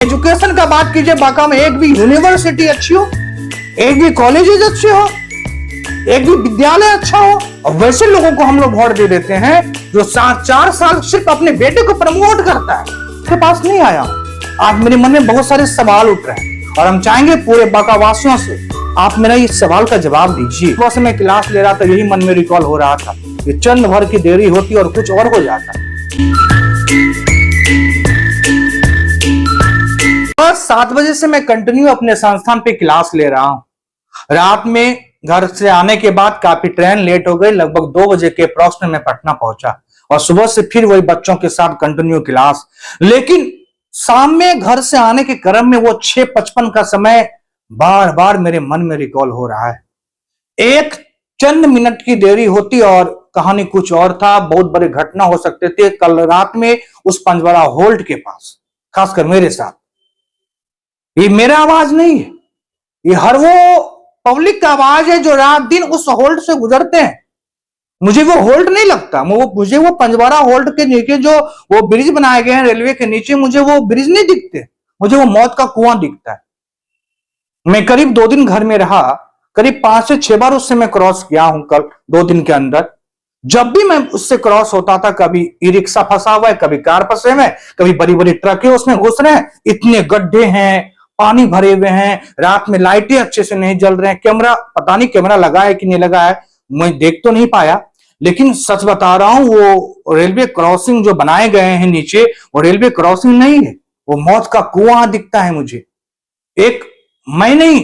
Education का बात कीजिए, बांका में एक भी यूनिवर्सिटी अच्छी हो, एक भी कॉलेजेस अच्छे हो, एक भी विद्यालय अच्छा हो, और वैसे लोगों को हम लोग वोट दे देते हैं जो 4 साल सिर्फ अपने बेटे को प्रमोट करता है। उसके पास नहीं आया हूं। आज मेरे मन में बहुत सारे सवाल उठ रहे हैं और हम चाहेंगे पूरे बांका वासियों से आप मेरा इस सवाल का जवाब दीजिए। सुबह से मैं क्लास ले रहा था, यही मन में रिकॉल हो रहा था कि चंद भर की देरी होती और कुछ और हो जाता। बस 7 बजे से मैं कंटिन्यू अपने संस्थान पे क्लास ले रहा हूं। रात में घर से आने के बाद काफी ट्रेन लेट हो गई, लगभग 2 बजे के अप्रॉक्स में मैं पटना पहुंचा और सुबह से फिर वही बच्चों के साथ कंटिन्यू क्लास। लेकिन शाम में घर से आने के क्रम में वो 6:55 का समय बार बार मेरे मन में रिकॉल हो रहा है। एक चंद मिनट की देरी होती और कहानी कुछ और था। बहुत बड़ी घटना हो सकते थे कल रात में उस पंजवाड़ा होल्ड के पास, खासकर मेरे साथ। ये मेरा आवाज नहीं है, ये हर वो पब्लिक का आवाज है जो रात दिन उस होल्ड से गुजरते हैं। मुझे वो होल्ड नहीं लगता, मुझे वो पंजवाड़ा होल्ड के नीचे जो वो ब्रिज बनाए गए हैं रेलवे के नीचे, मुझे वो ब्रिज नहीं दिखते, मुझे वो मौत का कुआं दिखता है। मैं करीब 2 दिन घर में रहा, करीब 5 से 6 बार उससे मैं क्रॉस किया हूं कल 2 दिन के अंदर। जब भी मैं उससे क्रॉस होता था, कभी ई रिक्शा फंसा हुआ है, कभी कार फंसे हुए, कभी बड़ी बड़ी ट्रकें उसमें घुस रहे हैं, इतने गड्ढे हैं, पानी भरे हुए हैं, रात में लाइटें अच्छे से नहीं जल रहे हैं। कैमरा, पता नहीं कैमरा लगा है कि नहीं लगा है, मैं देख तो नहीं पाया। लेकिन सच बता रहा हूं, वो रेलवे क्रॉसिंग जो बनाए गए हैं नीचे, वो रेलवे क्रॉसिंग नहीं है, वो मौत का कुआं दिखता है मुझे। एक मैं नहीं,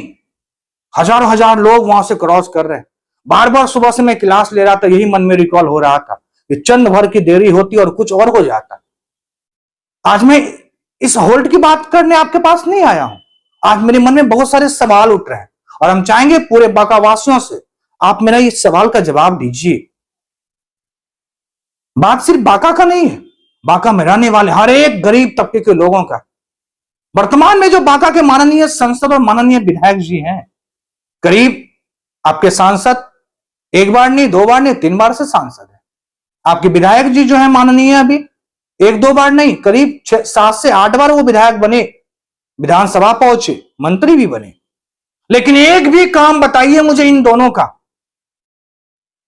हजारों हजार लोग वहां से क्रॉस कर रहे हैं। बार बार सुबह से मैं क्लास ले रहा था, यही मन में रिकॉल हो रहा था कि चंद भर की देरी होती और कुछ और हो जाता। आज मैं इस होल्ड की बात करने आपके पास नहीं आया हूं। आज मेरे मन में बहुत सारे सवाल उठ रहे हैं और हम चाहेंगे पूरे बांका वासियों से आप मेरा इस सवाल का जवाब दीजिए। बात सिर्फ बांका का नहीं है, बांका में रहने वाले हर एक गरीब तबके के लोगों का। वर्तमान में जो बांका के माननीय सांसद और माननीय विधायक जी हैं, करीब आपके सांसद 1 बार नहीं, 2 बार नहीं, 3 बार से सांसद है। आपके विधायक जी जो है माननीय, अभी 1-2 बार नहीं, करीब 7 से 8 बार वो विधायक बने, विधानसभा पहुंचे, मंत्री भी बने। लेकिन एक भी काम बताइए मुझे इन दोनों का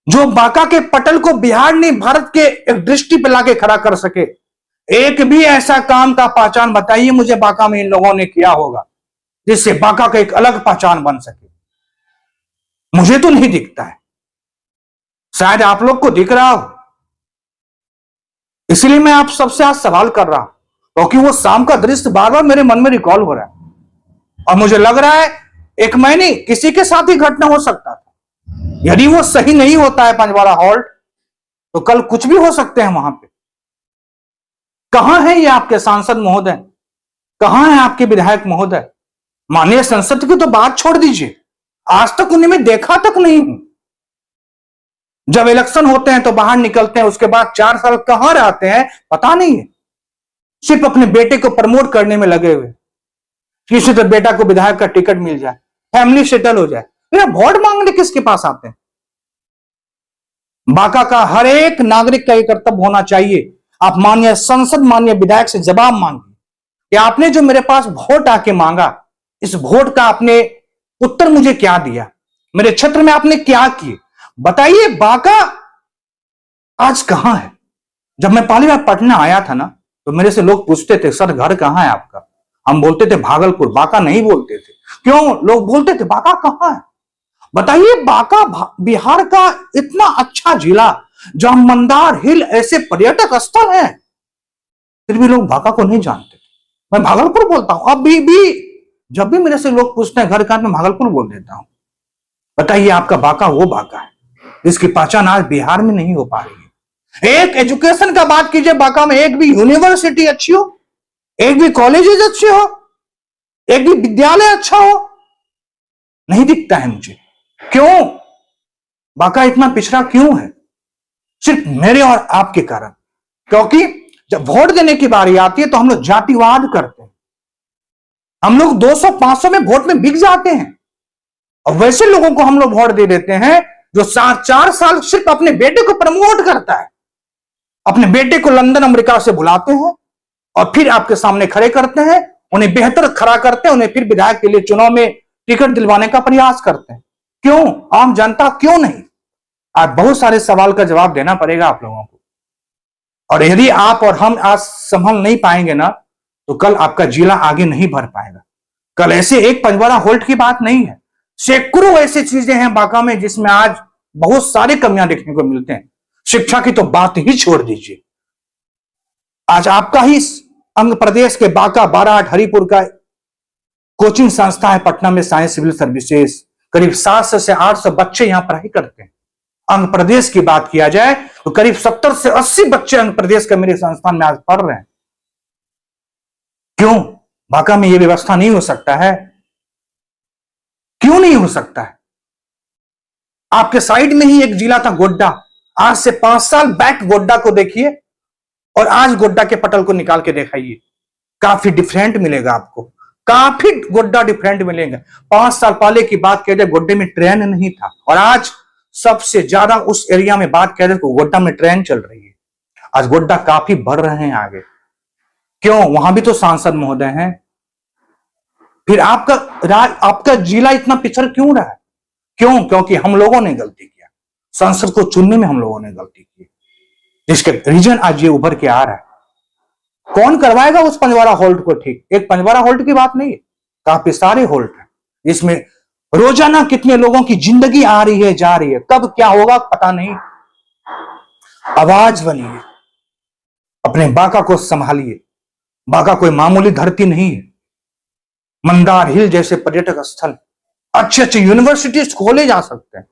जो बांका के पटल को बिहार नहीं भारत के एक दृष्टि पर लाके खड़ा कर सके। एक भी ऐसा काम का पहचान बताइए मुझे बांका में इन लोगों ने किया होगा जिससे बांका का एक अलग पहचान बन सके। मुझे तो नहीं दिखता है, शायद आप लोग को दिख रहा हो। इसलिए मैं आप सबसे आज सवाल कर रहा हूं, क्योंकि वो शाम का दृश्य बार बार मेरे मन में रिकॉल हो रहा है और मुझे लग रहा है एक मैं नहीं, किसी के साथ ही घटना हो सकता था। यदि वो सही नहीं होता है पंजवाड़ा हॉल्ट, तो कल कुछ भी हो सकते हैं वहां पे। कहां है ये आपके सांसद महोदय, कहां है आपके विधायक महोदय? माननीय संसद की तो बात छोड़ दीजिए, आज तक उन्हें मैं देखा तक नहीं हूं। जब इलेक्शन होते हैं तो बाहर निकलते हैं, उसके बाद 4 साल कहां रहते हैं पता नहीं है। सिर्फ अपने बेटे को प्रमोट करने में लगे हुए, किसी तो बेटा को विधायक का टिकट मिल जाए, फैमिली सेटल हो जाए। मेरा वोट मांगने किसके पास आते हैं? बांका का हर एक नागरिक का यह कर्तव्य होना चाहिए, आप माननीय संसद, माननीय विधायक से जवाब मांगिए कि आपने जो मेरे पास वोट आके मांगा, इस वोट का आपने उत्तर मुझे क्या दिया, मेरे क्षेत्र में आपने क्या किए, बताइए। बांका आज कहां है? जब मैं पहली बार पटना आया था ना, तो मेरे से लोग पूछते थे सर घर कहां है आपका? हम बोलते थे भागलपुर, बांका नहीं बोलते थे। क्यों? लोग बोलते थे बांका कहां है। बताइए, बांका बिहार का इतना अच्छा जिला जहां मंदार हिल ऐसे पर्यटक स्थल है, फिर भी लोग बांका को नहीं जानते। मैं भागलपुर बोलता हूं अभी भी, जब भी मेरे से लोग पूछते हैं घर कहां, मैं भागलपुर बोल देता हूं। बताइए, आपका बांका वो बांका है जिसकी पहचान आज बिहार में नहीं हो पा रही है। एक एजुकेशन का बात कीजिए, बांका में एक भी यूनिवर्सिटी अच्छी हो, एक भी कॉलेजेस अच्छे हो, एक भी विद्यालय अच्छा हो, नहीं दिखता है मुझे। क्यों? बांका इतना पिछड़ा क्यों है? सिर्फ मेरे और आपके कारण। क्योंकि जब वोट देने की बारी आती है तो हम लोग जातिवाद करते हैं, हम लोग 200-500 में वोट में बिक जाते हैं और वैसे लोगों को हम लोग वोट दे देते हैं जो 4 साल सिर्फ अपने बेटे को प्रमोट करता है, अपने बेटे को लंदन अमेरिका से बुलाते हैं और फिर आपके सामने खड़े करते हैं उन्हें बेहतर खड़ा करते हैं, उन्हें फिर विधायक के लिए चुनाव में टिकट दिलवाने का प्रयास करते हैं। क्यों? आम जनता क्यों नहीं? आज बहुत सारे सवाल का जवाब देना पड़ेगा आप लोगों को। और यदि आप और हम आज संभल नहीं पाएंगे ना, तो कल आपका जिला आगे नहीं बढ़ पाएगा। कल ऐसे एक पंजवारा होल्ट की बात नहीं है, सैकड़ों ऐसी चीजें हैं बांका में जिसमें आज बहुत सारी कमियां देखने को मिलते हैं। शिक्षा की तो बात ही छोड़ दीजिए। आज आपका ही अंग प्रदेश के बांका, बाराहाट, हरिपुर का कोचिंग संस्था है पटना में, साइंस सिविल सर्विसेज। करीब 700 से 800 बच्चे यहां पढ़ाई करते हैं। अंग प्रदेश की बात किया जाए तो करीब 70 से 80 बच्चे अंग प्रदेश के मेरे संस्थान में आज पढ़ रहे हैं। क्यों बांका में यह व्यवस्था नहीं हो सकता है? क्यों नहीं हो सकता है? आपके साइड में ही एक जिला था गोड्डा। आज से 5 साल बैक गोड्डा को देखिए और आज गोड्डा के पटल को निकाल के दिखाइए, काफी डिफरेंट मिलेगा आपको, काफी गोड्डा डिफरेंट मिलेगा। 5 साल पहले की बात किया जाए, गोड्डे में ट्रेन नहीं था, और आज सबसे ज्यादा उस एरिया में बात किया जाए तो गोड्डा में ट्रेन चल रही है। आज गोड्डा काफी बढ़ रहे हैं आगे। क्यों? वहां भी तो सांसद महोदय हैं। फिर आपका जिला इतना पिछड़ क्यों रहा है? क्यों? क्योंकि हम लोगों ने गलती किया, सांसद को चुनने में हम लोगों ने गलती की, जिसके रीजन आज ये उभर के आ रहा है। कौन करवाएगा उस पंजवारा होल्ट को ठीक? एक पंजवारा होल्ट की बात नहीं है, काफी सारे होल्ट हैं जिसमें रोजाना कितने लोगों की जिंदगी आ रही है, जा रही है। कब क्या होगा पता नहीं। आवाज बनिए, अपने बांका को संभालिए। बांका कोई मामूली धरती नहीं है। मंदार हिल जैसे पर्यटक स्थल, अच्छे अच्छे यूनिवर्सिटीज खोले जा सकते हैं।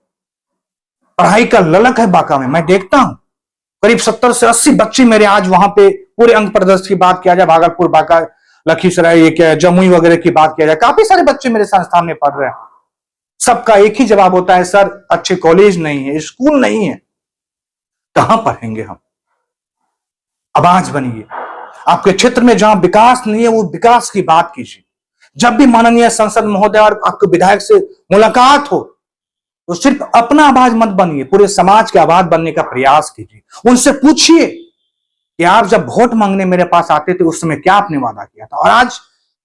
पढ़ाई का ललक है बांका में। मैं देखता हूं करीब 70 से 80 बच्चे मेरे आज वहां पे, पूरे अंग प्रदेश की बात किया जाए, भागलपुर, बांका, लखीसराय, ये क्या जमुई वगैरह की बात किया जाए, काफी सारे बच्चे मेरे संस्थान में पढ़ रहे हैं। सबका एक ही जवाब होता है, सर अच्छे कॉलेज नहीं है, स्कूल नहीं है। कहां पढ़ेंगे हम? आवाज बनिए। आपके क्षेत्र में जहां विकास नहीं है, वो विकास की बात कीजिए। जब भी माननीय सांसद महोदय और आपके विधायक से मुलाकात हो तो सिर्फ अपना आवाज मत बनिए, पूरे समाज की आवाज बनने का प्रयास कीजिए। उनसे पूछिए कि आप जब वोट मांगने मेरे पास आते थे उस समय क्या आपने वादा किया था, और आज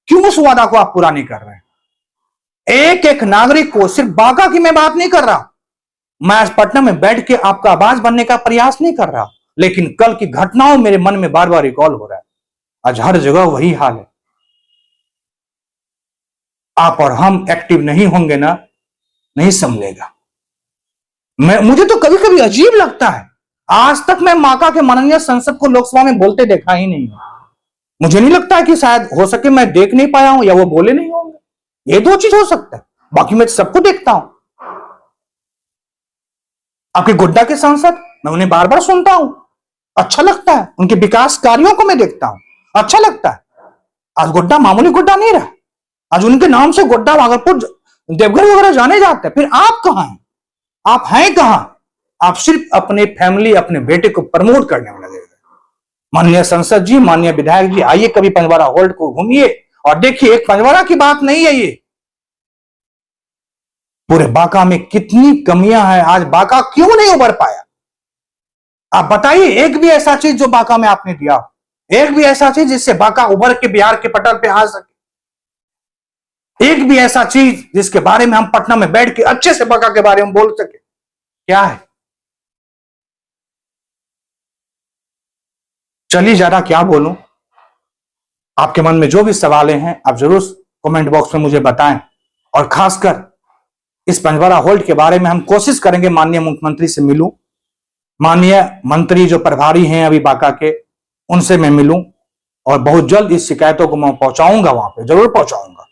क्यों उस वादा को आप पूरा नहीं कर रहे हैं? एक एक नागरिक को, सिर्फ बांका की मैं बात नहीं कर रहा, मैं आज पटना में बैठ के आपका आवाज बनने का प्रयास नहीं कर रहा, लेकिन कल की घटनाओं मेरे मन में बार बार रिकॉल हो रहा है। आज हर जगह वही हाल है। आप और हम एक्टिव नहीं होंगे ना, नहीं संभलेगा। मुझे तो कभी कभी अजीब लगता है, आज तक मैं बांका के माननीय संसद को लोकसभा में बोलते देखा ही नहीं हूं। मुझे नहीं लगता है कि शायद हो सके मैं देख नहीं पाया हूं या वो बोले नहीं होंगे। ये 2 चीज हो सकता है, बाकी मैं सबको देखता हूं। आपके गोड्डा के सांसद, मैं उन्हें बार बार सुनता हूं, अच्छा लगता है। उनके विकास कार्यों को मैं देखता हूं, अच्छा लगता है। आज गोड्डा मामूली गोड्डा नहीं रहा, आज उनके नाम से गोड्डा, भागलपुर, देवघर वगैरह जाने जाते हैं। फिर आप कहां हैं? आप हैं कहां? आप सिर्फ अपने फैमिली, अपने बेटे को प्रमोट करने में लगे हुए। माननीय संसद जी, माननीय विधायक जी, आइए कभी पंजवारा होल्ट को घूमिए और देखिए, एक पंजवारा की बात नहीं है ये, पूरे बांका में कितनी कमियां हैं। आज बांका क्यों नहीं उभर पाया? आप बताइए, एक भी ऐसा चीज जो बांका में आपने दिया, एक भी ऐसा चीज जिससे बांका उभर के बिहार के पटल पे आ सके, एक भी ऐसा चीज जिसके बारे में हम पटना में बैठ के अच्छे से बांका के बारे में बोल सके? क्या है? चलिए, ज्यादा क्या बोलूं। आपके मन में जो भी सवालें हैं आप जरूर कमेंट बॉक्स में मुझे बताएं, और खासकर इस पंजवारा होल्ट के बारे में हम कोशिश करेंगे माननीय मुख्यमंत्री से मिलूं, माननीय मंत्री जो प्रभारी हैं अभी बांका के, उनसे मैं मिलूं, और बहुत जल्द इस शिकायतों को मैं पहुंचाऊंगा, वहां पे जरूर पहुंचाऊंगा।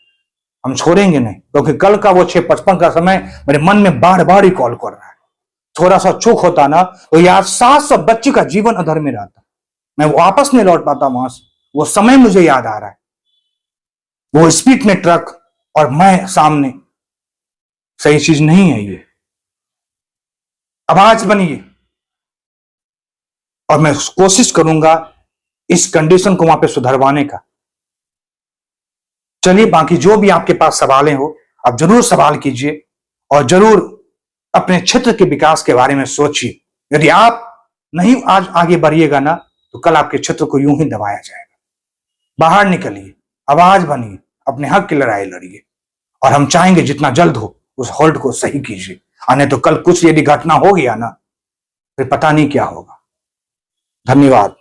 हम छोड़ेंगे नहीं, क्योंकि कल का वो 6:55 का समय मेरे मन में बार बार ही कॉल कर रहा है। थोड़ा सा चूक होता ना तो यार 700 बच्चे का जीवन अधर में रहता, मैं वापस नहीं लौट पाता वहां से। वो समय मुझे याद आ रहा है, वो स्पीड में ट्रक और मैं सामने, सही चीज नहीं है ये। आवाज बनिए, और मैं कोशिश करूंगा इस कंडीशन को वहां पे सुधरवाने का। चलिए, बाकी जो भी आपके पास सवालें हो आप जरूर सवाल कीजिए, और जरूर अपने क्षेत्र के विकास के बारे में सोचिए। यदि आप नहीं आज आगे बढ़िएगा ना, तो कल आपके क्षेत्र को यूं ही दबाया जाएगा। बाहर निकलिए, आवाज बनिए, अपने हक की लड़ाई लड़िए। और हम चाहेंगे जितना जल्द हो उस हॉल्ट को सही कीजिए, और नहीं तो कल कुछ यदि घटना हो गया ना, फिर पता नहीं क्या होगा। धन्यवाद।